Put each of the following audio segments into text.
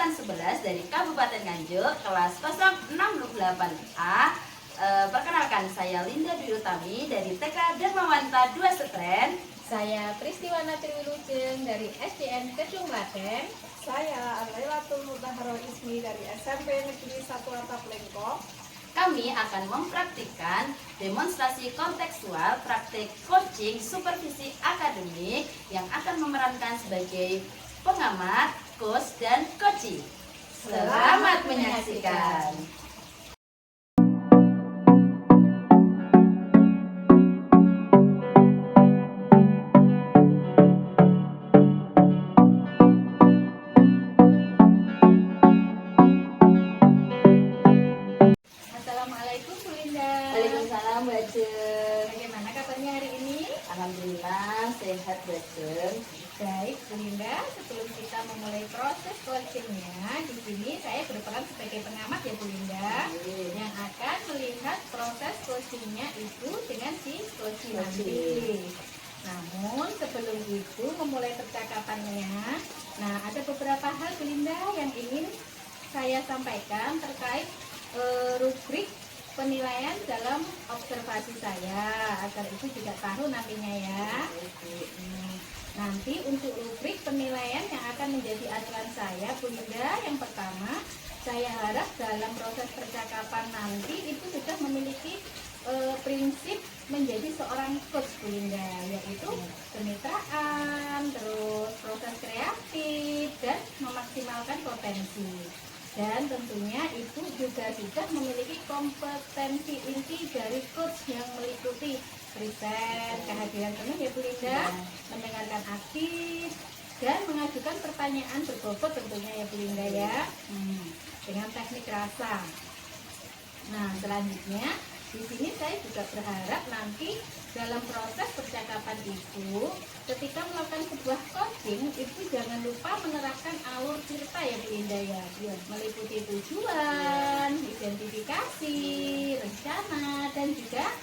angkatan 11 dari Kabupaten Nganjuk, kelas 068A. Perkenalkan, saya Linda Dwi Utami dari TK Dharmawanta 2 Setren. Saya Pristiwana Triwilujeng dari SDN Kedung Klaten. Saya Lailatul Mutaharo Ismi dari SMP Negeri 1 Atap Lengkong. Kami akan mempraktikkan demonstrasi kontekstual praktik coaching supervisi akademik yang akan memerankan sebagai pengamat, coach, dan coaching. Selamat menyaksikan. Assalamualaikum Bu Linda. Waalaikumsalam, Mbak Jeng. Bagaimana kabarnya hari ini? Alhamdulillah sehat, Mbak Jeng. Baik Bu Linda, sebelum kita memulai proses coachingnya, di sini saya berperan sebagai pengamat ya Bu Linda, yang akan melihat proses coachingnya itu dengan si coaching nanti. Namun sebelum itu memulai percakapannya, nah ada beberapa hal Bu Linda yang ingin saya sampaikan terkait rubrik penilaian dalam observasi saya, agar itu juga tahu nantinya ya. Nanti untuk rubrik penilaian yang akan menjadi acuan saya Bu Linda, yang pertama saya harap dalam proses percakapan nanti itu sudah memiliki prinsip menjadi seorang coach Bu Linda, yaitu kemitraan, terus proses kreatif, dan memaksimalkan potensi. Dan tentunya itu juga sudah memiliki kompetensi inti dari coach yang meliputi present, kehadiran penuh ya Bu Linda, mendengarkan aktif, dan mengajukan pertanyaan berbobot tentunya ya Bu Linda ya, dengan teknik rasa. Nah selanjutnya di sini saya juga berharap nanti dalam proses percakapan itu, ketika melakukan sebuah coaching itu jangan lupa menerapkan alur cerita ya Bu Linda ya, meliputi tujuan, identifikasi, rencana, dan juga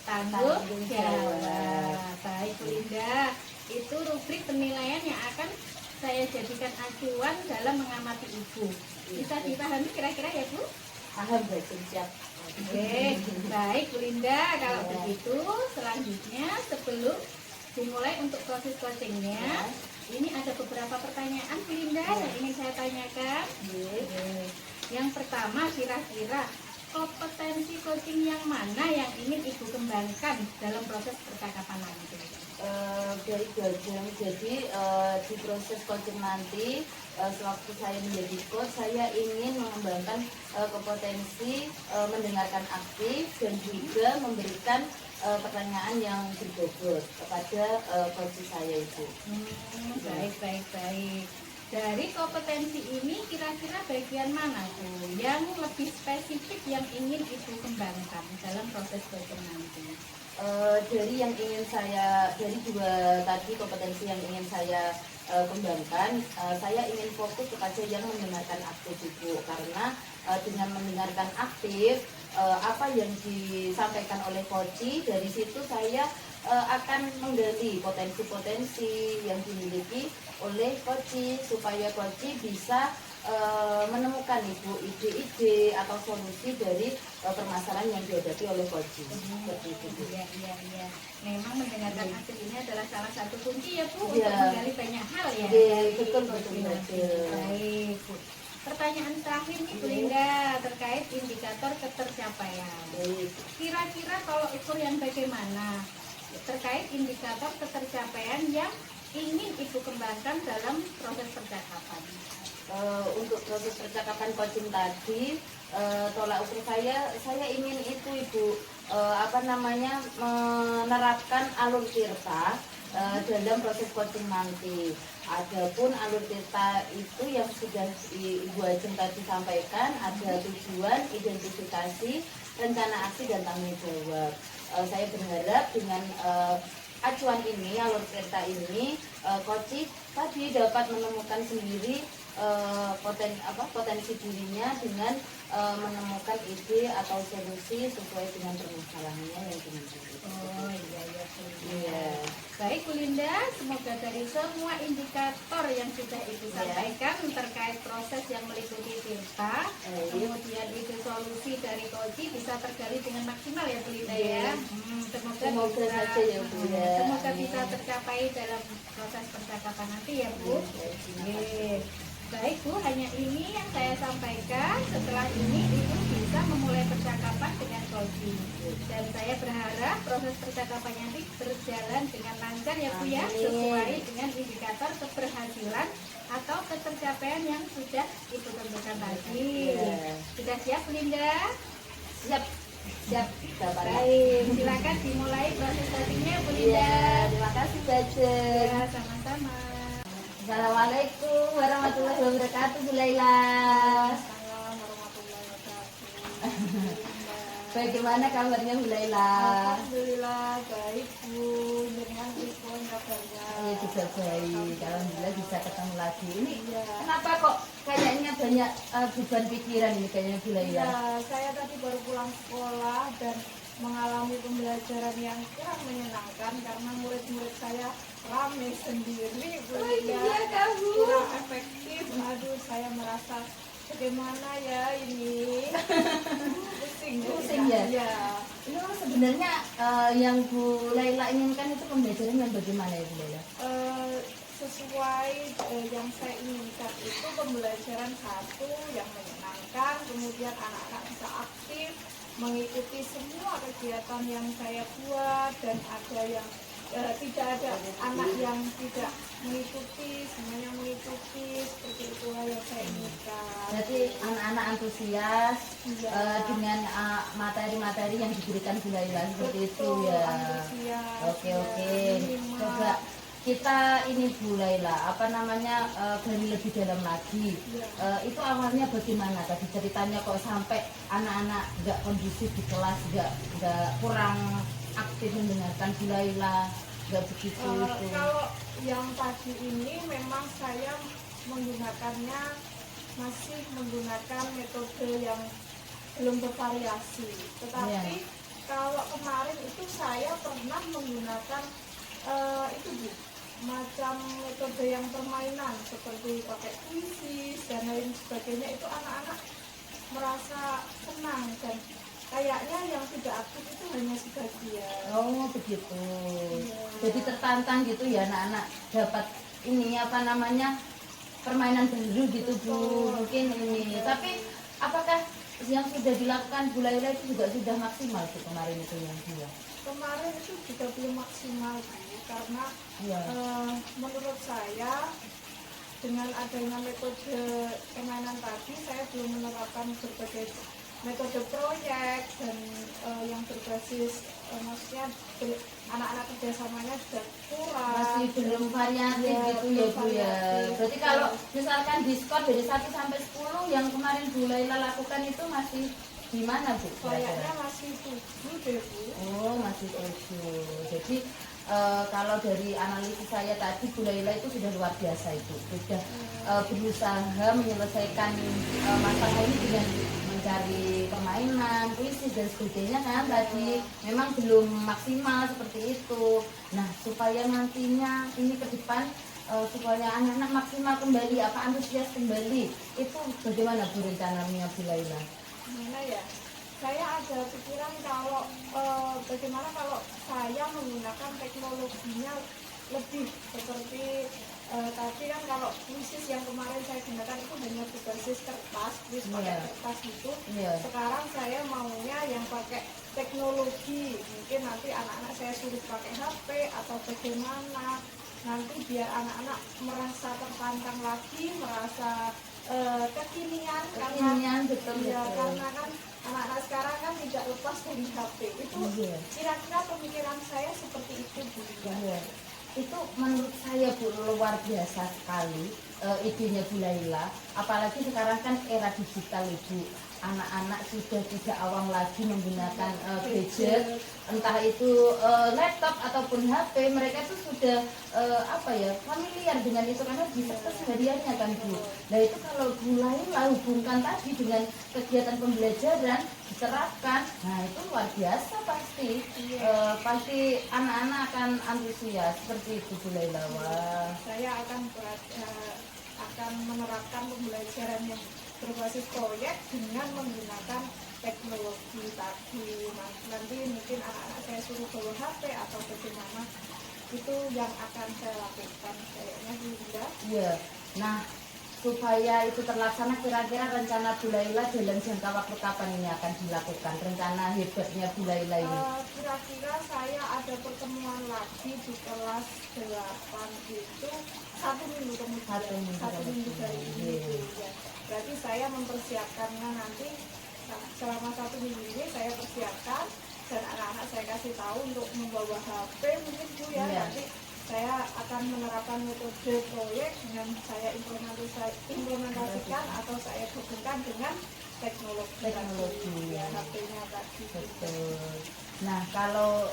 tanggung jawab. Baik Bu Linda, itu rubrik penilaian yang akan saya jadikan acuan dalam mengamati Ibu. Bisa dipahami kira-kira ya Bu? Paham, Mbak Jeng, siap. Oke, baik Bu Linda, kalau begitu selanjutnya sebelum dimulai untuk proses coachingnya, ini ada beberapa pertanyaan Bu Linda yang ingin saya tanyakan. Yang pertama, kira-kira kompetensi coaching yang mana yang ingin Ibu kembangkan dalam proses percakapan nanti? Dari Bajang, jadi di proses coaching nanti sewaktu saya menjadi coach, saya ingin mengembangkan kompetensi mendengarkan aktif dan juga memberikan pertanyaan yang berbobot kepada coach saya itu. Baik. Dari kompetensi ini kira-kira bagian mana tuh yang lebih spesifik yang ingin Ibu kembangkan dalam proses coaching nanti? Dari yang ingin saya, dari dua tadi kompetensi yang ingin saya kembangkan, saya ingin fokus kepada yang mendengarkan aktif itu, karena dengan mendengarkan aktif apa yang disampaikan oleh coach, dari situ saya akan menggali potensi-potensi yang dimiliki oleh coach supaya coach bisa menemukan ide-ide atau solusi dari permasalahan yang dihadapi oleh coach. Seperti itu. Iya. Memang mendengarkan aktif ini adalah salah satu kunci ya Bu Iya. untuk menggali banyak hal ya. Betul. Baik. Pertanyaan terakhir nih Bu Linda terkait indikator ketercapaian. Baik. Kira-kira kalau ukur yang bagaimana terkait indikator ketercapaian yang ingin Ibu kembangkan dalam proses percakapan? Untuk proses percakapan coaching tadi, tolak ukur saya ingin itu Ibu menerapkan alur tirta dalam proses coaching nanti. Adapun alur tirta itu yang sudah Ibu Ajeng tadi sampaikan, ada tujuan, identifikasi, rencana aksi, dan tanggung jawab. Saya berharap dengan acuan ini, alur tirta ini, coach tadi dapat menemukan sendiri potensi dirinya dengan menemukan ide atau solusi sesuai dengan permasalahannya yang dimiliki. Oh iya ya. Iya. Baik Bu Linda, semoga dari semua indikator yang sudah Ibu sampaikan terkait proses yang meliputi tirta, kemudian ide solusi dari Koji bisa tergali dengan maksimal ya Bu Linda ya. Semoga saja ya Bu ya. Semoga bisa tercapai dalam proses percakapan nanti ya Bu. Baik Bu, hanya ini yang saya sampaikan. Setelah ini Ibu bisa memulai percakapan dengan Koji. Dan saya berharap proses percakapan nanti berjalan dengan lancar ya Bu ya, sesuai dengan indikator keberhasilan atau ketercapaian yang sudah Ibu tentukan tadi. Sudah siap Bu Linda? Siap. Baik, silakan dimulai proses tadinya Bu Linda. Ya, terima kasih Bajeng. Ya, sama-sama. Assalamualaikum warahmatullahi wabarakatuh, Bu Laila. Assalamualaikum warahmatullahi wabarakatuh. Bagaimana kabarnya Bu Laila? Alhamdulillah baik Bu, dengan Ipon kabarnya. Ya juga baik, alhamdulillah bisa ketemu lagi. Ini Iya. kenapa kok kayaknya banyak beban pikiran ini kayaknya Bu Laila? Ya, saya tadi baru pulang sekolah dan mengalami pembelajaran yang kurang menyenangkan karena murid-murid saya rame sendiri, kamu. kurang efektif. Aduh, saya merasa bagaimana ya ini. Pusing ya? Ya. Ini sebenarnya yang Bu Laila inginkan itu pembelajaran yang bagaimana ya Bu Laila? Sesuai yang saya inginkan itu pembelajaran satu yang menyenangkan, kemudian anak-anak bisa aktif mengikuti semua kegiatan yang saya buat, dan ada yang tidak ada anak yang tidak mengikuti, semuanya mengikuti, seperti itulah yang saya inginkan. Berarti anak-anak antusias dengan materi-materi yang diberikan Bu Laila seperti itu ya. Antusias, Oke. minimal. Coba kita ini Bu Laila, gali lebih dalam lagi. Itu awalnya bagaimana tadi ceritanya kok sampai anak-anak nggak kondusif di kelas, nggak kurang aktif mendengarkan Bu Laila, nggak begitu itu. Kalau yang tadi ini memang saya menggunakannya masih menggunakan metode yang belum bervariasi. Tetapi kalau kemarin itu saya pernah menggunakan itu Bu, macam metode yang permainan seperti pakai puisi dan lain sebagainya. Itu anak-anak merasa senang, dan kayaknya yang tidak aktif itu hanya sebagian. Oh begitu. Iya. Jadi tertantang gitu ya anak-anak dapat ini permainan baru gitu Bu. Mungkin ini. Tapi apakah yang sudah dilakukan Bu Laila itu juga sudah maksimal Bu kemarin itu yang dia? Kemarin itu juga belum maksimal Bu, karena menurut saya dengan adanya metode permainan tadi, saya belum menerapkan berbagai metode proyek dan yang berbasis maksudnya anak-anak kerjasamanya sudah kurang, masih belum variatif gitu ya Bu ya. Berarti kalau misalkan diskon dari 1 sampai 10 yang kemarin Bu Laila lakukan itu masih di mana Bu? kayaknya masih 7 deh Bu. Oh masih 7. Jadi kalau dari analisis saya tadi Bu Laila itu sudah luar biasa itu, sudah berusaha menyelesaikan masalah ini dengan mencari permainan, puisi dan sebagainya kan tadi memang belum maksimal seperti itu. Nah supaya nantinya ini ke depan supaya anak-anak maksimal kembali, antusias kembali, itu bagaimana Bu rencananya Bu Laila? Gimana ya? Saya ada pikiran kalau bagaimana kalau saya menggunakan teknologinya lebih seperti tadi kan, kalau puisi yang kemarin saya gunakan itu hanya berbasis kertas, pakai kertas itu. Sekarang saya maunya yang pakai teknologi. Mungkin nanti anak-anak saya suruh pakai HP atau bagaimana, nanti biar anak-anak merasa tertantang lagi, merasa kekinian betul. Karena kan anak-anak sekarang kan tidak lepas dari HP. Itu kira-kira pemikiran saya seperti itu Bu. Itu menurut saya Bu luar biasa sekali idenya Bu Laila. Apalagi sekarang kan era digital Ibu, anak-anak sudah tidak awam lagi menggunakan gadget, entah itu laptop ataupun HP, mereka tuh sudah familiar dengan itu karena bisa kesehariannya kan Bu. Nah itu kalau mulai hubungkan tadi dengan kegiatan pembelajaran diterapkan, nah itu luar biasa pasti. Pasti anak-anak akan antusias seperti itu Bu Laila. Saya akan menerapkan pembelajaran yang berbasis proyek dengan menggunakan teknologi tadi. Nanti mungkin anak-anak saya suruh bawa HP atau bagaimana, itu yang akan saya lakukan kayaknya Bunda. Iya. Nah, supaya itu terlaksana, kira-kira rencana Bu Laila dalam jangka waktu kapan ini akan dilakukan? Rencana hebatnya Bu Laila ini? Kira-kira saya ada pertemuan lagi di kelas 8 itu 1 minggu kemudian. 1 minggu dari ini. Ya. Berarti saya mempersiapkannya nanti selama 1 minggu ini saya persiapkan dan anak-anak saya kasih tahu untuk membawa HP mungkin Bu ya. Iya. Nanti saya akan menerapkan metode proyek dengan saya implementasikan atau saya hubungkan dengan teknologi ya, HP-nya tadi. Betul. Nah, kalau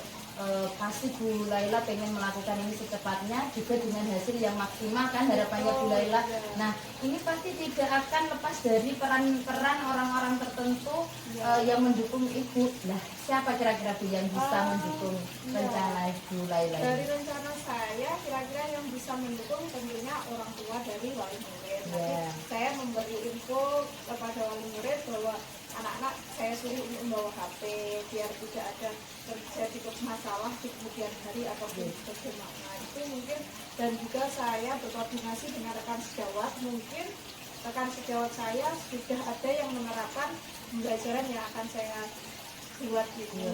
pasti Bu Laila pengen melakukan ini secepatnya juga dengan hasil yang maksimal kan harapannya Bu Laila. Nah, ini pasti tidak akan lepas dari peran-peran orang-orang tertentu yang mendukung Ibu. Nah, siapa kira-kira Bu yang bisa mendukung rencana Bu Laila? Dari rencana saya kira-kira yang bisa mendukung tentunya orang tua dari wali murid. Nanti saya memberi info kepada wali murid bahwa anak-anak saya suruh untuk membawa HP biar tidak ada terjadi masalah di kemudian hari ataupun bagaimana itu mungkin. Dan juga saya berkoordinasi dengan rekan sejawat, mungkin rekan sejawat saya sudah ada yang menerapkan pembelajaran yang akan saya buat ini.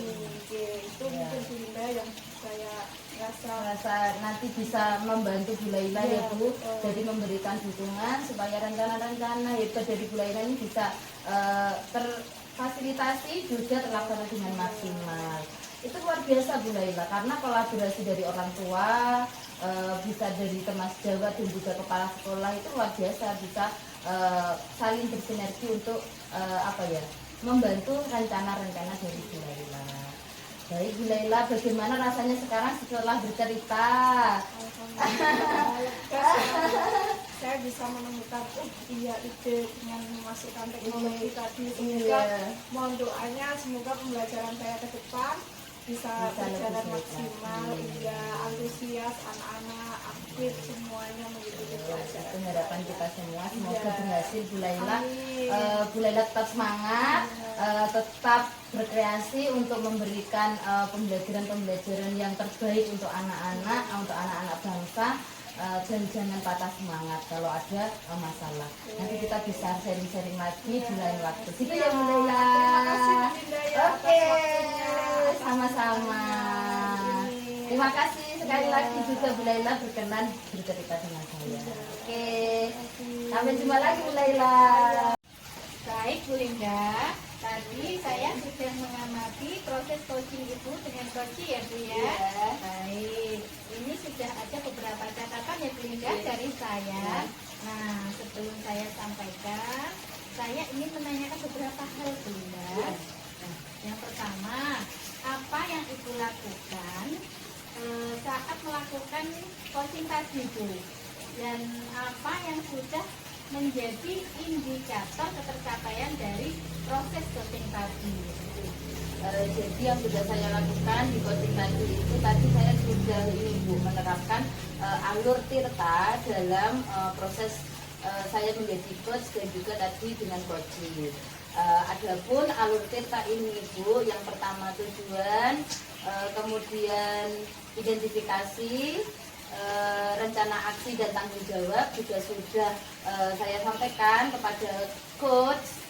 Itu mungkin Bunda yang saya rasa nanti bisa membantu Bu Laila ya Bu, jadi memberikan dukungan supaya rencana-rencana hebat dari Bu Laila ini bisa terfasilitasi juga terlaksana dengan maksimal. Itu luar biasa Bu Laila, karena kolaborasi dari orang tua, bisa dari teman sejawat dan juga kepala sekolah itu luar biasa, bisa saling bersinergi untuk membantu rencana-rencana dari Bu Laila. Baik Bu Laila, bagaimana rasanya sekarang setelah bercerita? Saya bisa menemukan ide dengan memasukkan teknologi tadi. Semoga mohon doanya, semoga pembelajaran saya ke depan bisa berjalan maksimal, antusias, anak-anak aktif semuanya mengikuti pelajaran. Itu harapan kita semua, semoga berhasil Bu Laila. Bu Laila tetap semangat, tetap berkreasi untuk memberikan pembelajaran yang terbaik untuk anak-anak bangsa. Dan jangan patah semangat kalau ada masalah. Nanti kita bisa sharing-sharing lagi di lain waktu. Gitu ya Bu Laila. Terima kasih Bu Dinda ya atas waktunya. Sama-sama. Terima kasih sekali lagi juga Bu Laila berkenan bercerita dengan saya. Sampai jumpa lagi Bu Laila. Baik Bu Linda, tadi saya sudah mengamati proses coaching Ibu dengan coach ya Bu ya. Baik, ini sudah ada beberapa catatan ya Bu Linda dari saya. Nah, sebelum saya sampaikan, saya ingin menanyakan beberapa hal Bu Linda. Nah, yang pertama, apa yang Ibu lakukan saat melakukan coaching tadi Bu? Dan apa yang sudah menjadi indikator ketercapaian dari proses coaching tadi? Jadi yang sudah saya lakukan di coaching tadi itu, tadi saya sudah menerapkan alur tirta dalam proses saya menjadi coach dan juga tadi dengan coaching. Adapun alur tirta ini Bu, yang pertama tujuan, kemudian identifikasi, rencana aksi dan tanggung jawab juga sudah saya sampaikan kepada coach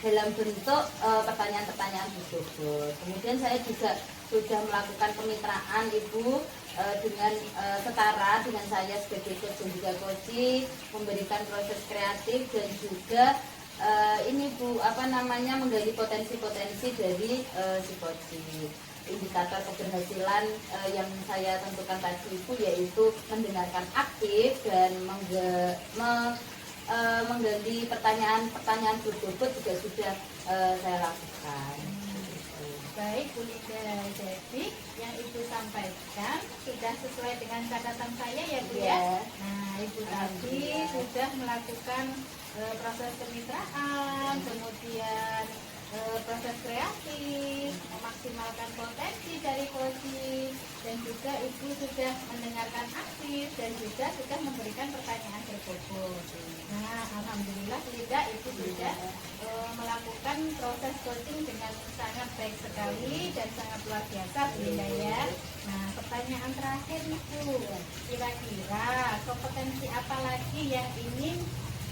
dalam bentuk pertanyaan-pertanyaan khusus. Kemudian saya juga sudah melakukan kemitraan Ibu dengan setara dengan saya sebagai coach dan juga coach, memberikan proses kreatif dan juga menggali potensi-potensi dari si coach. Indikator keberhasilan yang saya tentukan tadi itu yaitu mendengarkan aktif dan menggali pertanyaan-pertanyaan berbobot juga sudah saya lakukan. Baik Bu Linda, jadi yang Ibu sampaikan sudah sesuai dengan catatan saya ya Bu ya. Iya. Nah Ibu tadi sudah melakukan proses kemitraan, kemudian proses kreatif, memaksimalkan potensi dari coaching, dan juga Ibu sudah mendengarkan aktif dan juga sudah memberikan pertanyaan berbobot. Nah alhamdulillah Linda Ibu sudah melakukan proses coaching dengan sangat baik sekali dan sangat luar biasa Bu Linda ya. Nah pertanyaan terakhir Ibu, kira-kira kompetensi apa lagi yang ingin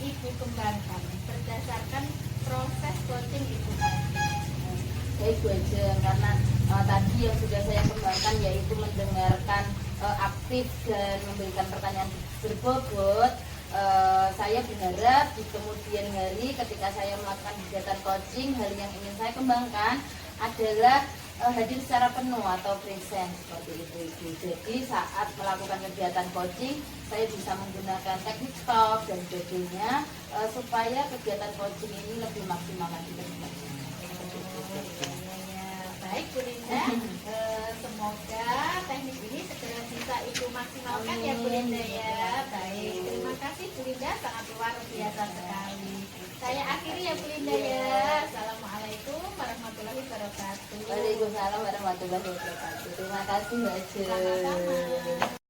Ibu kembangkan berdasarkan proses coaching Ibu tadi? Baik Bu Ajeng, karena tadi yang sudah saya kembangkan yaitu mendengarkan aktif dan memberikan pertanyaan berbobot. Saya berharap di kemudian hari ketika saya melakukan kegiatan coaching, hal yang ingin saya kembangkan adalah hadir secara penuh atau present seperti itu. Jadi saat melakukan kegiatan coaching, saya bisa menggunakan teknik stop dan sebagainya supaya kegiatan coaching ini lebih maksimal lagi ke depannya. Baik Bu Linda, semoga teknik ini segera bisa Ibu maksimalkan ya Bu Linda ya. Baik, terima kasih Bu Linda, sangat luar biasa sekali. Saya akhiri ya Bu Linda ya. Assalamualaikum warahmatullahi wabarakatuh. Waalaikumsalam warahmatullahi wabarakatuh. Terima kasih Mbak Ajeng. Sama-sama.